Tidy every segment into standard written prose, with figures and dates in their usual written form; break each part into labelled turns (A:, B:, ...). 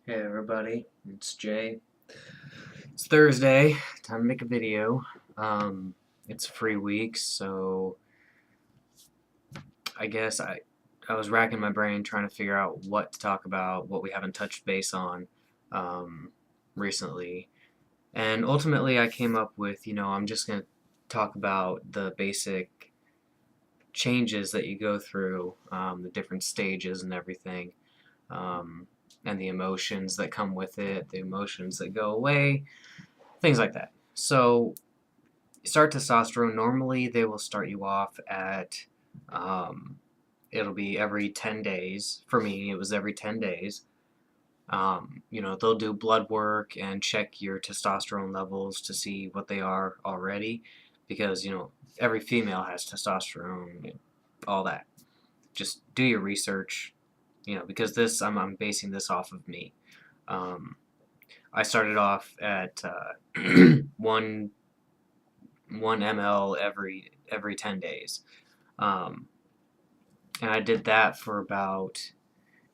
A: Hey everybody, it's Jay. It's Thursday, time to make a video. It's a free week, so I guess I was racking my brain trying to figure out what to talk about, what we haven't touched base on um, recently. And ultimately I came up with, I'm just going to talk about the basic changes that you go through, the different stages and everything. Um, and the emotions that come with it, the emotions that go away, things like that. So, start testosterone. Normally, they will start you off at, um, it'll be every 10 days. For me, it was every 10 days. They'll do blood work and check your testosterone levels to see what they are already, because every female has testosterone, all that. Just do your research, because this I'm basing this off of me. Um, I started off at one 1 ml every 10 days. Um, and I did that for about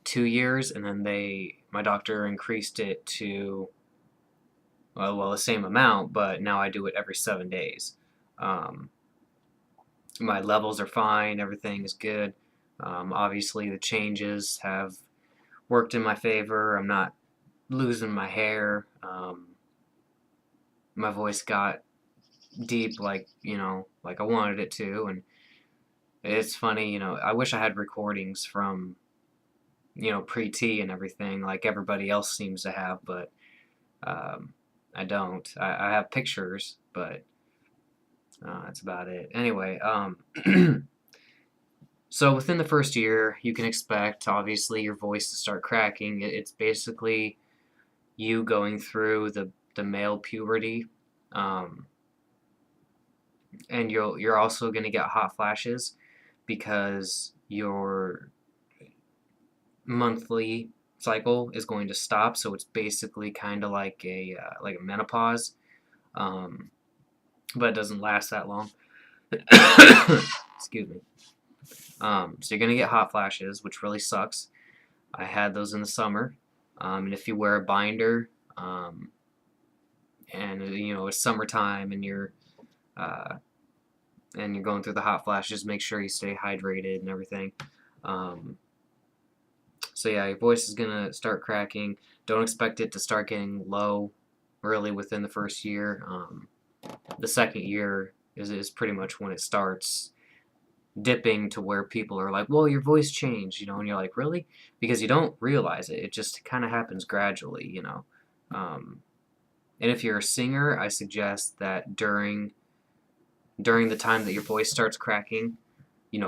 A: 2 years, and then my doctor increased it to the same amount, but now I do it every 7 days. Um, my levels are fine, everything is good. Obviously, the changes have worked in my favor. I'm not losing my hair. My voice got deep, like I wanted it to, and it's funny. I wish I had recordings from pre-T and everything like everybody else seems to have, but I don't. I have pictures, but that's about it. Anyway, so within the first year, you can expect obviously your voice to start cracking. It's basically you going through the male puberty, um, and you're also going to get hot flashes because your monthly cycle is going to stop. So it's basically kind of like a menopause, um, but it doesn't last that long. Excuse me. So you're gonna get hot flashes, which really sucks. I had those in the summer, and if you wear a binder, and it's summertime, uh, and you're going through the hot flashes, make sure you stay hydrated and everything. Um, So yeah, your voice is gonna start cracking. Don't expect it to start getting low really within the first year. The second year is pretty much when it starts dipping to where people are like, well, your voice changed, and you're like, really? Because you don't realize it. It just kind of happens gradually. Um, and if you're a singer, I suggest that during the time that your voice starts cracking,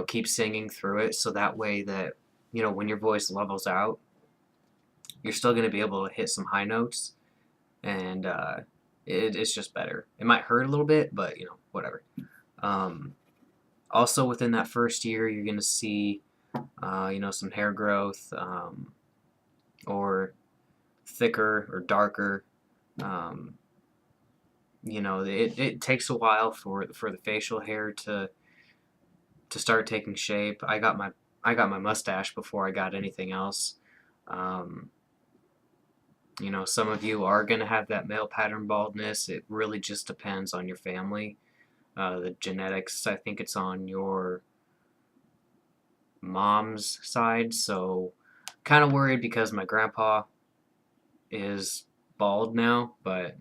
A: keep singing through it, so that way that when your voice levels out, you're still going to be able to hit some high notes, and it's just better. It might hurt a little bit, but whatever. Um, Also, within that first year, you're going to see, some hair growth, or thicker or darker. Um, it takes a while for the facial hair to start taking shape. I got my mustache before I got anything else. Um, some of you are going to have that male pattern baldness. It really just depends on your family. The genetics, I think it's on your mom's side. So, kind of worried because my grandpa is bald now, but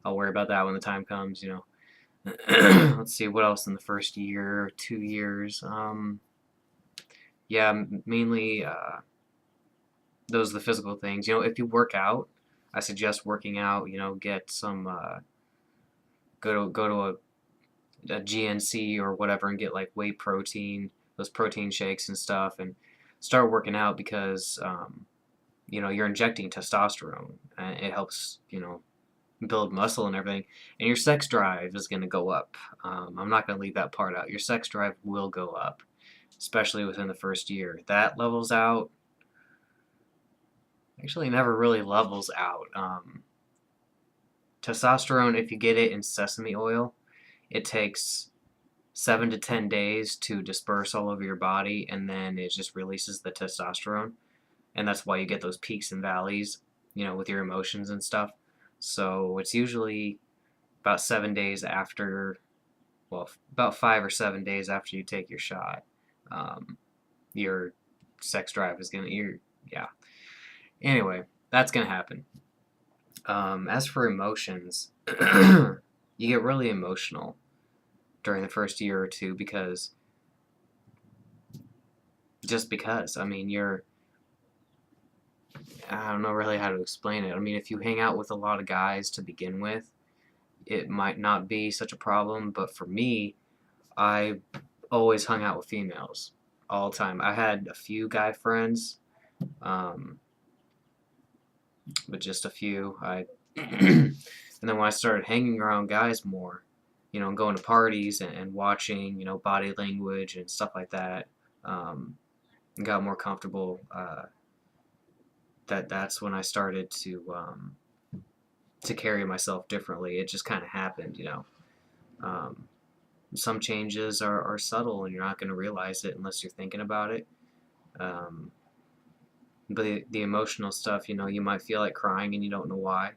A: I'll worry about that when the time comes. Let's see what else in the first year, 2 years. Yeah, mainly those are the physical things. If you work out, I suggest working out. Get some go to a GNC or whatever and get like whey protein, those protein shakes and stuff, and start working out because you're injecting testosterone and it helps build muscle and everything, and your sex drive is going to go up. I'm not going to leave that part out. Your sex drive will go up, especially within the first year. That levels out. Actually, never really levels out. Testosterone, if you get it in sesame oil, it takes 7 to 10 days to disperse all over your body, and then it just releases the testosterone. and that's why you get those peaks and valleys, with your emotions and stuff. So it's usually about 7 days after, well, about 5 or 7 days after you take your shot, um, your sex drive is gonna, yeah. Anyway, that's gonna happen. As for emotions, you get really emotional during the first year or two because, I mean, I don't know really how to explain it. I mean, if you hang out with a lot of guys to begin with, it might not be such a problem, but for me, I always hung out with females all the time. I had a few guy friends, um, but just a few. And then when I started hanging around guys more, and going to parties and watching, body language and stuff like that, and got more comfortable. That's when I started to carry myself differently. It just kind of happened. Um, some changes are subtle, and you're not going to realize it unless you're thinking about it. Um, but the emotional stuff, you might feel like crying and you don't know why.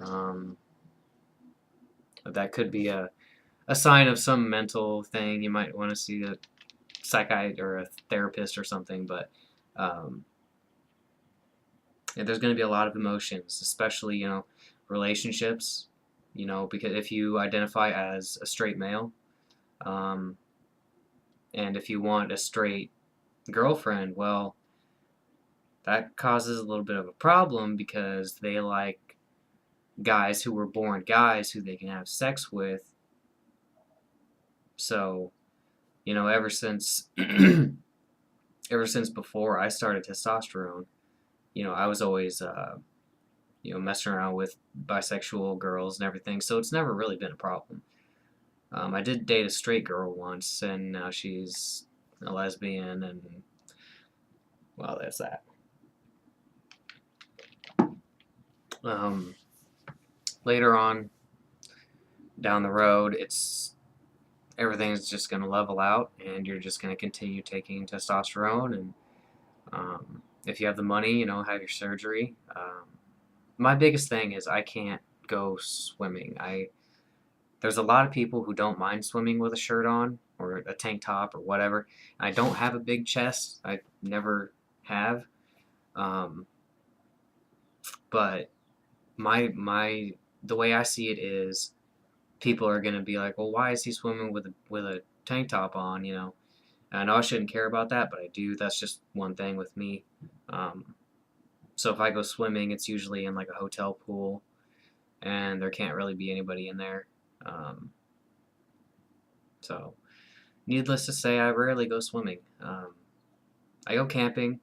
A: Um, that could be a sign of some mental thing. You might want to see a psychiatrist or a therapist or something. But um, there's going to be a lot of emotions, especially relationships. Because if you identify as a straight male, um, and if you want a straight girlfriend, well, that causes a little bit of a problem because they like guys who were born guys who they can have sex with. So, ever since ever since before I started testosterone, I was always messing around with bisexual girls and everything. So it's never really been a problem. I did date a straight girl once, and now she's a lesbian, and well, there's that. Later on down the road, everything's just going to level out, and you're just going to continue taking testosterone, and if you have the money, have your surgery. My biggest thing is I can't go swimming. There's a lot of people who don't mind swimming with a shirt on or a tank top or whatever. I don't have a big chest. I never have. Um, but the way I see it is people are gonna be like, well, why is he swimming with a tank top on? And I know I shouldn't care about that, but I do. That's just one thing with me. So if I go swimming, it's usually in like a hotel pool, and there can't really be anybody in there. So, needless to say, I rarely go swimming. I go camping,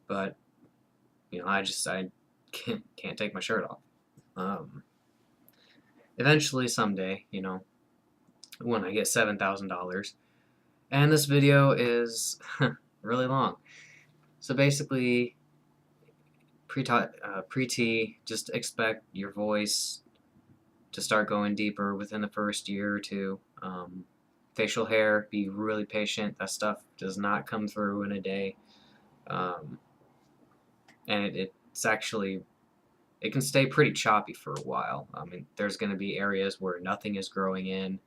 A: but I can't take my shirt off. Eventually, someday, when I get $7,000, and this video is really long. So basically, pre-T, just expect your voice to start going deeper within the first year or two. Facial hair, be really patient. That stuff does not come through in a day. And it's actually, it can stay pretty choppy for a while. I mean, there's going to be areas where nothing is growing in,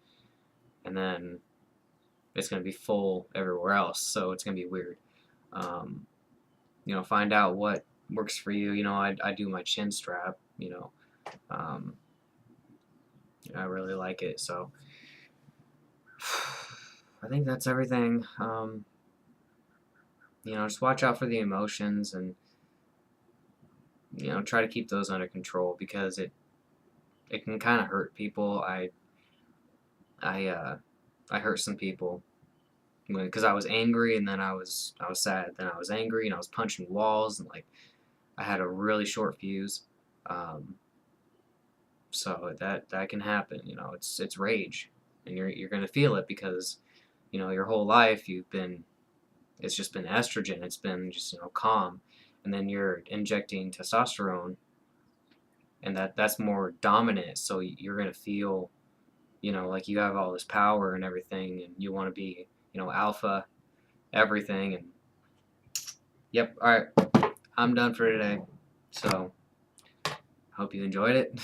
A: and then it's going to be full everywhere else, so it's going to be weird. Find out what works for you. I do my chin strap, I really like it, so I think that's everything. Just watch out for the emotions and, try to keep those under control because it can kind of hurt people. I hurt some people because I was angry and then I was sad. Then I was angry and I was punching walls and like I had a really short fuse. So that can happen. It's rage, and you're gonna feel it because your whole life it's just been estrogen. It's been just calm, and then you're injecting testosterone, and that's more dominant. So you're gonna feel like you have all this power and everything, and you want to be alpha everything, and Yep. All right. I'm done for today. So, hope you enjoyed it.